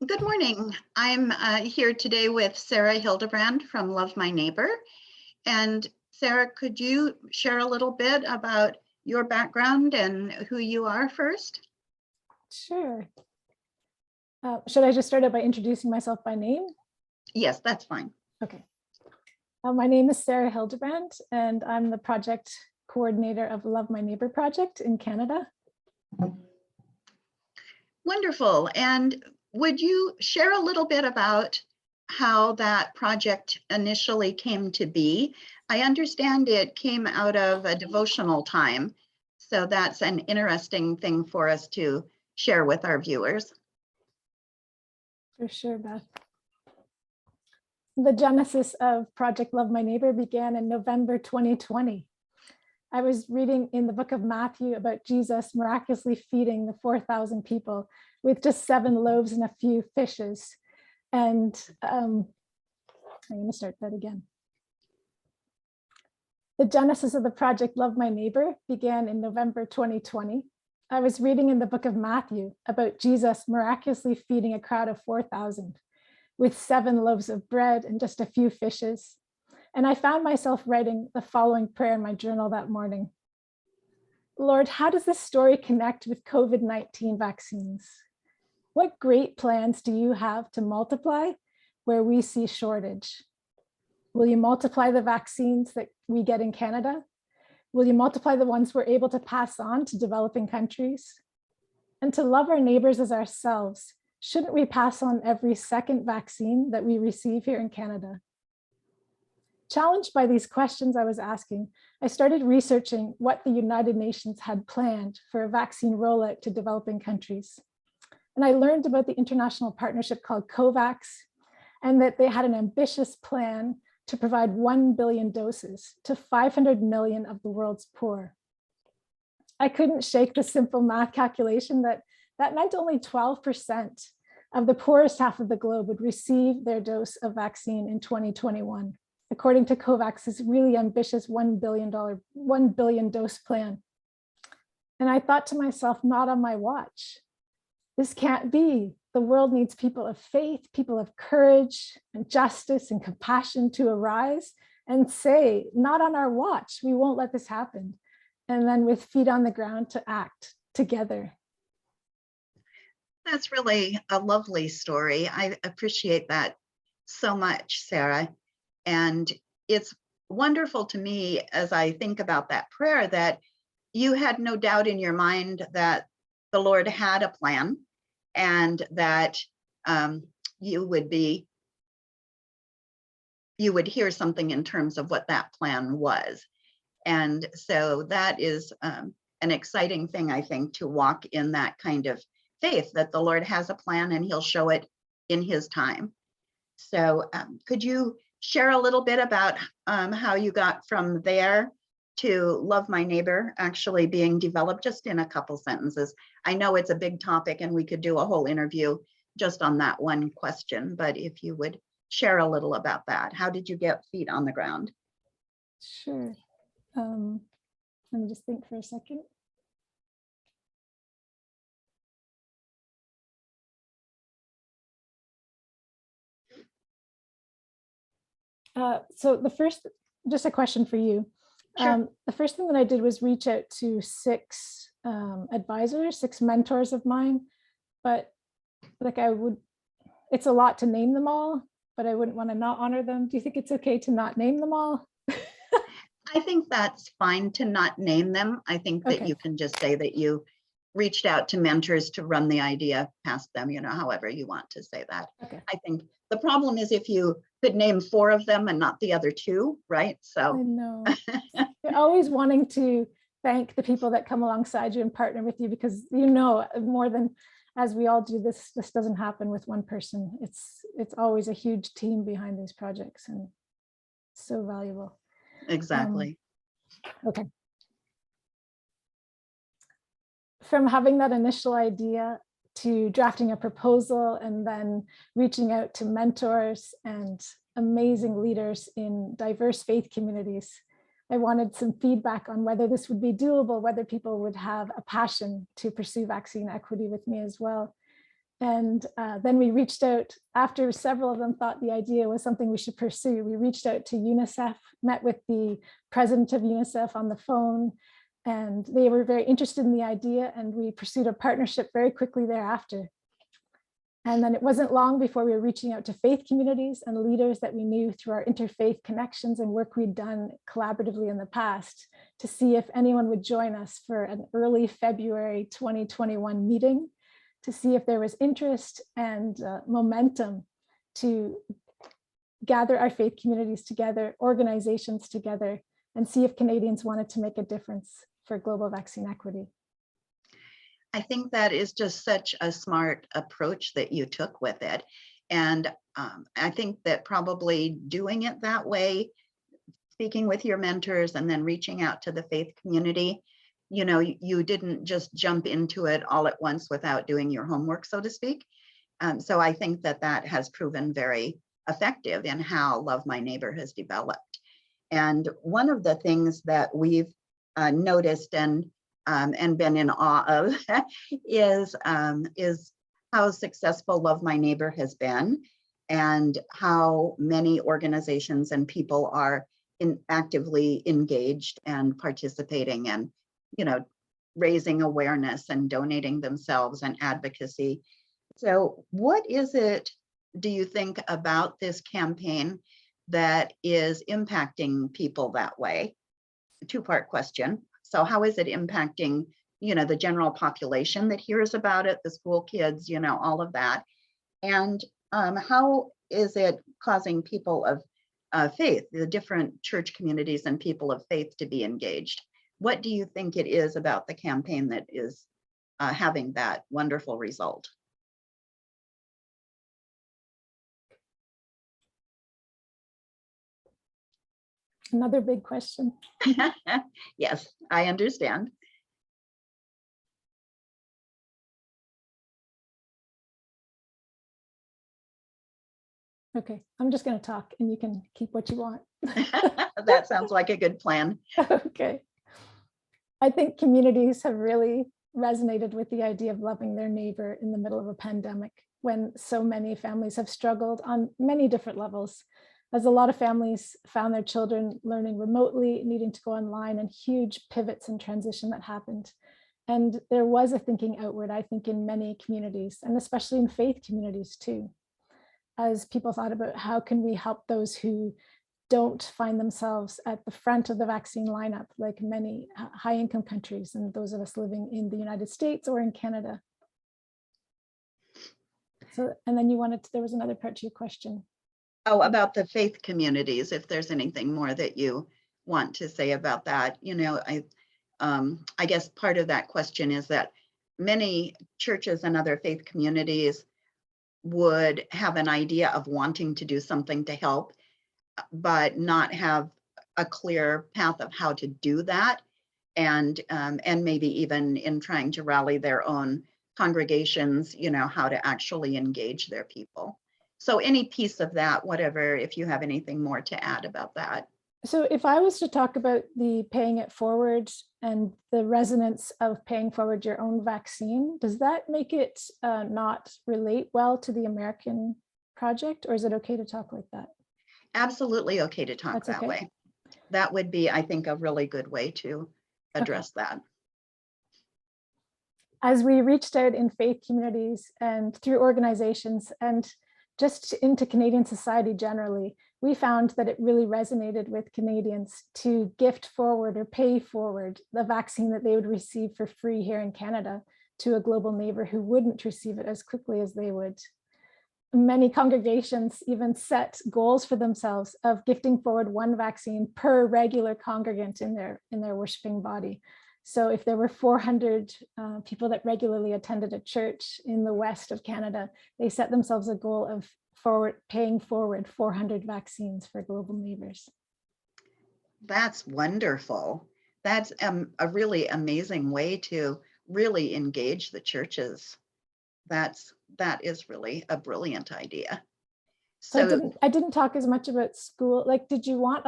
Good morning. I'm here today with Sara Hildebrand from Love My Neighbor. And Sara, could you share a little bit about your background and who you are first? Sure. Should I just start out by introducing myself by name? Yes, that's fine. Okay. My name is Sara Hildebrand, and I'm the project coordinator of Love My Neighbor project in Canada. Wonderful. And would you share a little bit about how that project initially came to be? I understand it came out of a devotional time, so that's an interesting thing for us to share with our viewers. For sure, Beth. The genesis of Project Love My Neighbor began in November 2020. I was reading in the book of Matthew about Jesus miraculously feeding the 4,000 people with just 7 loaves and a few fishes. And I'm going to start that again. The genesis of the project Love My Neighbor began in November 2020. I was reading in the book of Matthew about Jesus miraculously feeding a crowd of 4,000 with 7 loaves of bread and just a few fishes. And I found myself writing the following prayer in my journal that morning. Lord, how does this story connect with COVID-19 vaccines? What great plans do you have to multiply where we see shortage? Will you multiply the vaccines that we get in Canada? Will you multiply the ones we're able to pass on to developing countries? And to love our neighbors as ourselves, shouldn't we pass on every second vaccine that we receive here in Canada? Challenged by these questions I was asking, I started researching what the United Nations had planned for a vaccine rollout to developing countries. And I learned about the international partnership called COVAX, and that they had an ambitious plan to provide 1 billion doses to 500 million of the world's poor. I couldn't shake the simple math calculation that meant only 12% of the poorest half of the globe would receive their dose of vaccine in 2021, according to COVAX's really ambitious $1 billion dose plan. And I thought to myself, not on my watch. This can't be. The world needs people of faith, people of courage and justice and compassion to arise and say, not on our watch, we won't let this happen. And then with feet on the ground to act together. That's really a lovely story. I appreciate that so much, Sara. And it's wonderful to me as I think about that prayer that you had no doubt in your mind that the Lord had a plan and that you would hear something in terms of what that plan was. And so that is an exciting thing, I think, to walk in that kind of faith that the Lord has a plan and he'll show it in his time. So could you share a little bit about how you got from there to Love My Neighbor actually being developed, just in a couple sentences? I know it's a big topic and we could do a whole interview just on that one question, but if you would share a little about that. How did you get feet on the ground? Sure. Let me just think for a second. So the first, just a question for you. Sure. The first thing that I did was reach out to 6 advisors, 6 mentors of mine, but like it's a lot to name them all, but I wouldn't want to not honor them. Do you think it's okay to not name them all? I think that's fine to not name them. I think that Okay. you can just say that you reached out to mentors to run the idea past them, however you want to say that. Okay. I think the problem is if you could name 4 of them and not the other 2, right? I So know. You're always wanting to thank the people that come alongside you and partner with you, because more than, as we all do, this doesn't happen with one person. It's always a huge team behind these projects, and so valuable. exactly. Okay. From having that initial idea to drafting a proposal and then reaching out to mentors and amazing leaders in diverse faith communities, I wanted some feedback on whether this would be doable, whether people would have a passion to pursue vaccine equity with me as well. And then we reached out, after several of them thought the idea was something we should pursue. We reached out to UNICEF, met with the president of UNICEF on the phone, and they were very interested in the idea, and we pursued a partnership very quickly thereafter. And then it wasn't long before we were reaching out to faith communities and leaders that we knew through our interfaith connections and work we'd done collaboratively in the past to see if anyone would join us for an early February 2021 meeting, to see if there was interest and momentum to gather our faith communities together, organizations together, and see if Canadians wanted to make a difference for global vaccine equity. I think that is just such a smart approach that you took with it. And I think that probably doing it that way, speaking with your mentors and then reaching out to the faith community, you know, you didn't just jump into it all at once without doing your homework, so to speak. So I think that that has proven very effective in how Love My Neighbor has developed. And one of the things that we've noticed and been in awe of is how successful Love My Neighbor has been, and how many organizations and people are actively engaged and participating and, you know, raising awareness and donating themselves and advocacy. So what is it, do you think, about this campaign that is impacting people that way? A two-part question. So how is it impacting, you know, the general population that hears about it, the school kids, you know, all of that? And how is it causing people of faith, the different church communities and people of faith, to be engaged? What do you think it is about the campaign that is having that wonderful result? Another big question. Yes, I understand. Okay, I'm just going to talk and you can keep what you want. That sounds like a good plan. Okay. I think communities have really resonated with the idea of loving their neighbor in the middle of a pandemic, when so many families have struggled on many different levels, as a lot of families found their children learning remotely, needing to go online, and huge pivots and transition that happened. And there was a thinking outward, I think, in many communities, and especially in faith communities too, as people thought about how can we help those who don't find themselves at the front of the vaccine lineup, like many high-income countries and those of us living in the United States or in Canada. So, and then there was another part to your question. Oh, about the faith communities, if there's anything more that you want to say about that. You know, I guess part of that question is that many churches and other faith communities would have an idea of wanting to do something to help, but not have a clear path of how to do that. And maybe even in trying to rally their own congregations, you know, how to actually engage their people. So any piece of that, whatever, if you have anything more to add about that. So if I was to talk about the paying it forward and the resonance of paying forward your own vaccine, does that make it not relate well to the American project, or is it okay to talk like that? Absolutely okay to talk that way. That would be, I think, a really good way to address that. As we reached out in faith communities and through organizations and just into Canadian society generally, we found that it really resonated with Canadians to gift forward or pay forward the vaccine that they would receive for free here in Canada to a global neighbor who wouldn't receive it as quickly as they would. Many congregations even set goals for themselves of gifting forward one vaccine per regular congregant in their worshiping body. So if there were 400 people that regularly attended a church in the west of Canada, they set themselves a goal of paying forward 400 vaccines for global neighbors. That's wonderful. That's a really amazing way to really engage the churches. That is really a brilliant idea. So I didn't talk as much about school. Like, did you want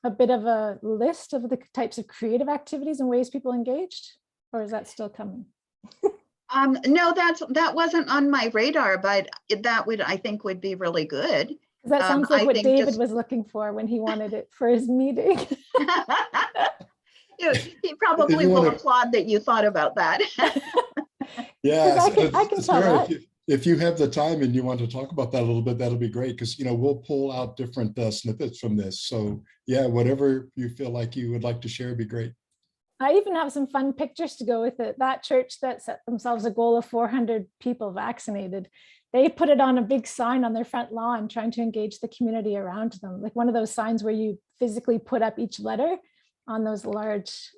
a bit of a list of the types of creative activities and ways people engaged, or is that still coming? No, that wasn't on my radar, but that would, I think, would be really good. 'Cause that sounds like I what think David just was looking for when he wanted it for his meeting. he probably you will wanna- applaud that you thought about that. Yeah, I can tell Sarah, that. if you have the time and you want to talk about that a little bit, that'll be great, because we'll pull out different snippets from this. So yeah, whatever you feel like you would like to share would be great. I even have some fun pictures to go with it. That church that set themselves a goal of 400 people vaccinated, they put it on a big sign on their front lawn, trying to engage the community around them. Like one of those signs where you physically put up each letter on those large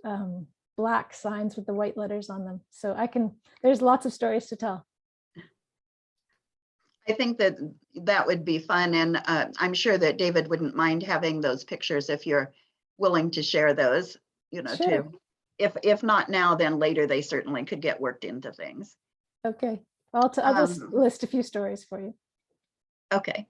black signs with the white letters on them. So there's lots of stories to tell. I think that would be fun. And I'm sure that David wouldn't mind having those pictures if you're willing to share those, Sure. too. If not now, then later they certainly could get worked into things. Okay, I'll just list a few stories for you. Okay.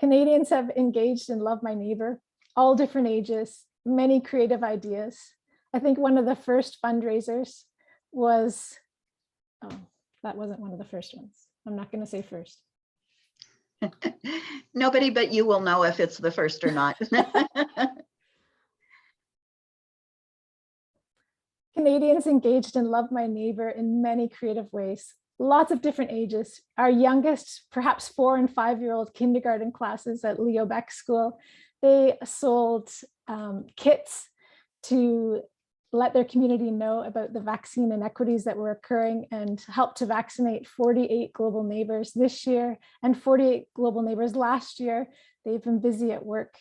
Canadians have engaged in Love My Neighbor, all different ages, many creative ideas. I think one of the first fundraisers was, that wasn't one of the first ones. I'm not going to say first. Nobody but you will know if it's the first or not. Canadians engaged in Love My Neighbor in many creative ways, lots of different ages. Our youngest, perhaps 4 and 5-year-old kindergarten classes at Leo Beck School, they sold kits to let their community know about the vaccine inequities that were occurring and helped to vaccinate 48 global neighbors this year and 48 global neighbors last year. They've been busy at work.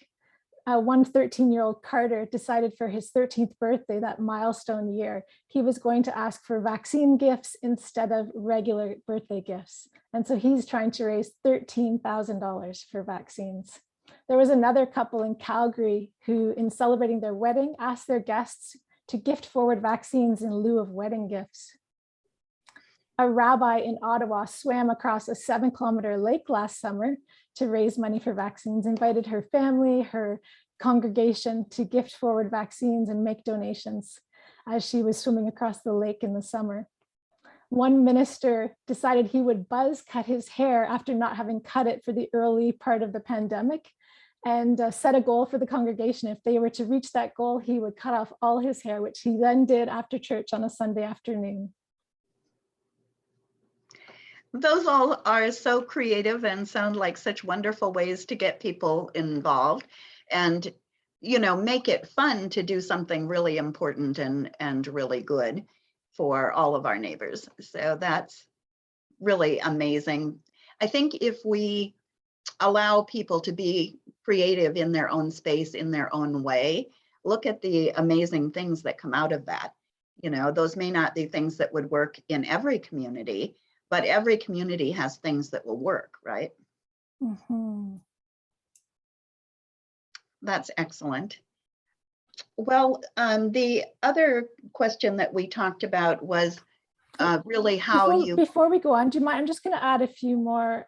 One 13-year-old Carter decided for his 13th birthday, that milestone year, he was going to ask for vaccine gifts instead of regular birthday gifts. And so he's trying to raise $13,000 for vaccines. There was another couple in Calgary who, in celebrating their wedding, asked their guests to gift forward vaccines in lieu of wedding gifts. A rabbi in Ottawa swam across a 7-kilometer lake last summer to raise money for vaccines, invited her family, her congregation to gift forward vaccines and make donations as she was swimming across the lake in the summer. One minister decided he would buzz cut his hair after not having cut it for the early part of the pandemic, and set a goal for the congregation. If they were to reach that goal, he would cut off all his hair, which he then did after church on a Sunday afternoon. Those all are so creative and sound like such wonderful ways to get people involved and, make it fun to do something really important and really good for all of our neighbors. So that's really amazing. I think if we allow people to be creative in their own space, in their own way, look at the amazing things that come out of that. Those may not be things that would work in every community, but every community has things that will work, right? Mm-hmm. That's excellent. Well, the other question that we talked about was really how before we go on, do you mind? I'm just going to add a few more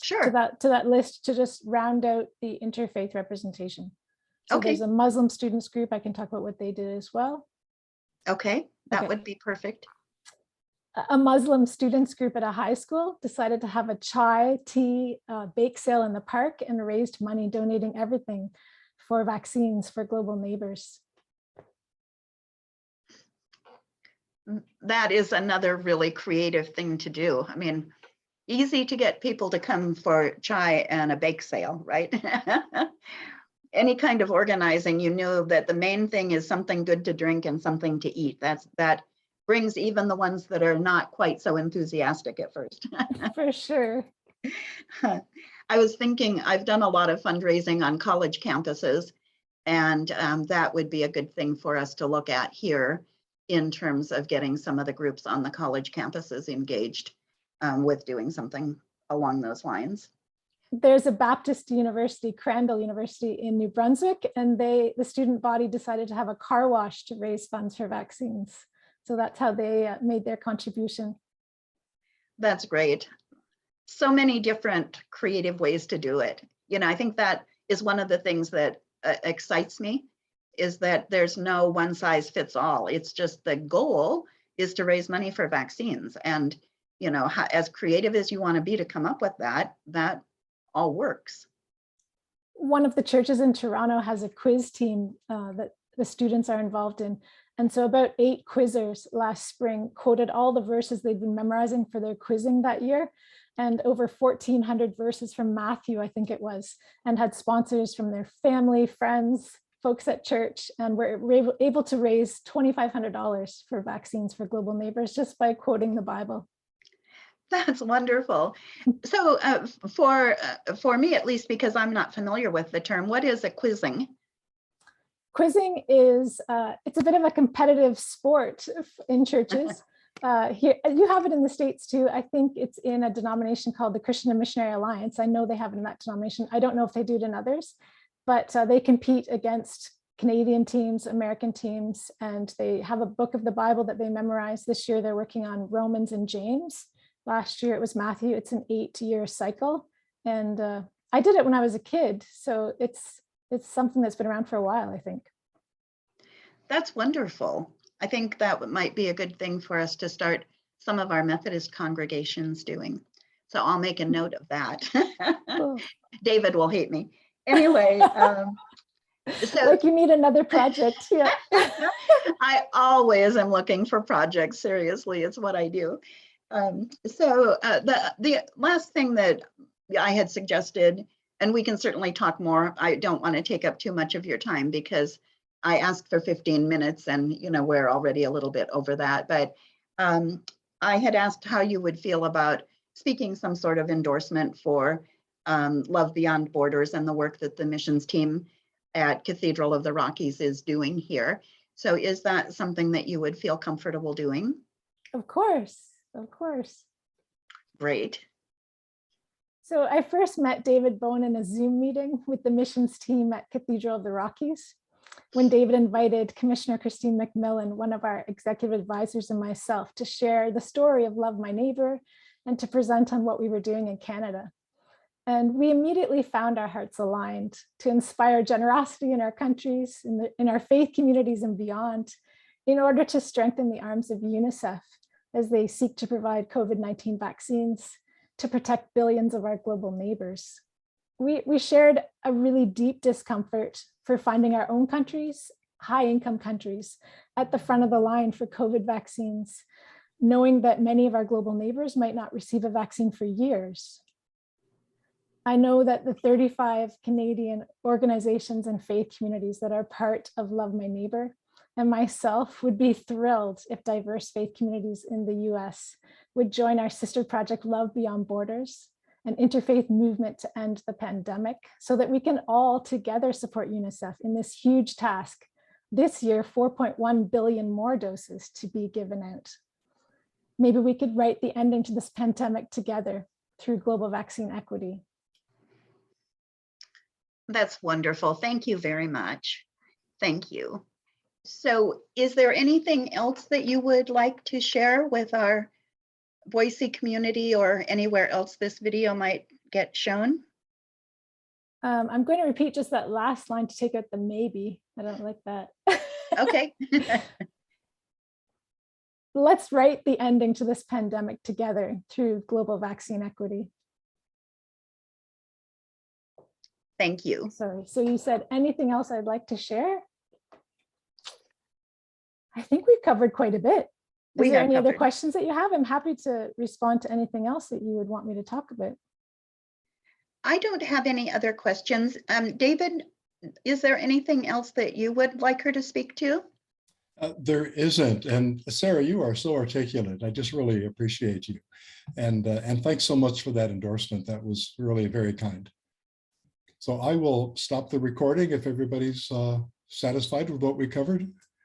Sure. to that list to just round out the interfaith representation. So Okay. There's a Muslim students group. I can talk about what they did as well. Okay, that Okay. would be perfect. A Muslim students group at a high school decided to have a chai tea bake sale in the park and raised money donating everything for vaccines for global neighbors. That is another really creative thing to do. I mean, easy to get people to come for chai and a bake sale, right? Any kind of organizing, you know that the main thing is something good to drink and something to eat. That brings even the ones that are not quite so enthusiastic at first. For sure. I was thinking, I've done a lot of fundraising on college campuses, and that would be a good thing for us to look at here in terms of getting some of the groups on the college campuses engaged with doing something along those lines. There's a Baptist university, Crandall University in New Brunswick, and the student body decided to have a car wash to raise funds for vaccines. So that's how they made their contribution. That's great. So many different creative ways to do it. I think that is one of the things that excites me is that there's no one size fits all. It's just the goal is to raise money for vaccines. And, you know, as creative as you want to be to come up with that, that all works. One of the churches in Toronto has a quiz team that the students are involved in. And so about 8 quizzers last spring quoted all the verses they'd been memorizing for their quizzing that year, and over 1,400 verses from Matthew, I think it was, and had sponsors from their family, friends, folks at church, and were able to raise $2,500 for vaccines for global neighbors just by quoting the Bible. That's wonderful. So for me, at least, because I'm not familiar with the term, what is a quizzing? Quizzing is, it's a bit of a competitive sport in churches. Here, you have it in the States too. I think it's in a denomination called the Christian and Missionary Alliance. I know they have it in that denomination. I don't know if they do it in others, but they compete against Canadian teams, American teams, and they have a book of the Bible that they memorize. This year, they're working on Romans and James. Last year, it was Matthew. It's an 8-year cycle. And I did it when I was a kid. So it's something that's been around for a while, I think. That's wonderful. I think that might be a good thing for us to start some of our Methodist congregations doing. So I'll make a note of that. Cool. David will hate me. Anyway, so like you need another project. Yeah. I always am looking for projects. Seriously, it's what I do. So the last thing that I had suggested, and we can certainly talk more. I don't want to take up too much of your time because I asked for 15 minutes and, you know, we're already a little bit over that. But I had asked how you would feel about speaking some sort of endorsement for Love Beyond Borders and the work that the missions team at Cathedral of the Rockies is doing here. So is that something that you would feel comfortable doing? Of course, of course. Great. So I first met David Bone in a Zoom meeting with the missions team at Cathedral of the Rockies, when David invited Commissioner Christine McMillan, one of our executive advisors, and myself to share the story of Love My Neighbor and to present on what we were doing in Canada. And we immediately found our hearts aligned to inspire generosity in our countries, in our faith communities and beyond, in order to strengthen the arms of UNICEF as they seek to provide COVID-19 vaccines to protect billions of our global neighbors. We shared a really deep discomfort for finding our own countries, high-income countries, at the front of the line for COVID vaccines, knowing that many of our global neighbors might not receive a vaccine for years. I know that the 35 Canadian organizations and faith communities that are part of Love My Neighbor and myself would be thrilled if diverse faith communities in the US would join our sister project Love Beyond Borders, an interfaith movement to end the pandemic, so that we can all together support UNICEF in this huge task. This year, 4.1 billion more doses to be given out. Maybe we could write the ending to this pandemic together through global vaccine equity. That's wonderful. Thank you very much. Thank you. So is there anything else that you would like to share with our Boise community or anywhere else this video might get shown? I'm going to repeat just that last line to take out the maybe. I don't like that. Okay. Let's write the ending to this pandemic together through global vaccine equity. Thank you. Sorry, so you said anything else I'd like to share? I think we've covered quite a bit. Is there any other questions that you have? I'm happy to respond to anything else that you would want me to talk about. I don't have any other questions. David, is there anything else that you would like her to speak to? There isn't. And Sarah, you are so articulate. I just really appreciate you. And thanks so much for that endorsement. That was really very kind. So I will stop the recording if everybody's satisfied with what we covered.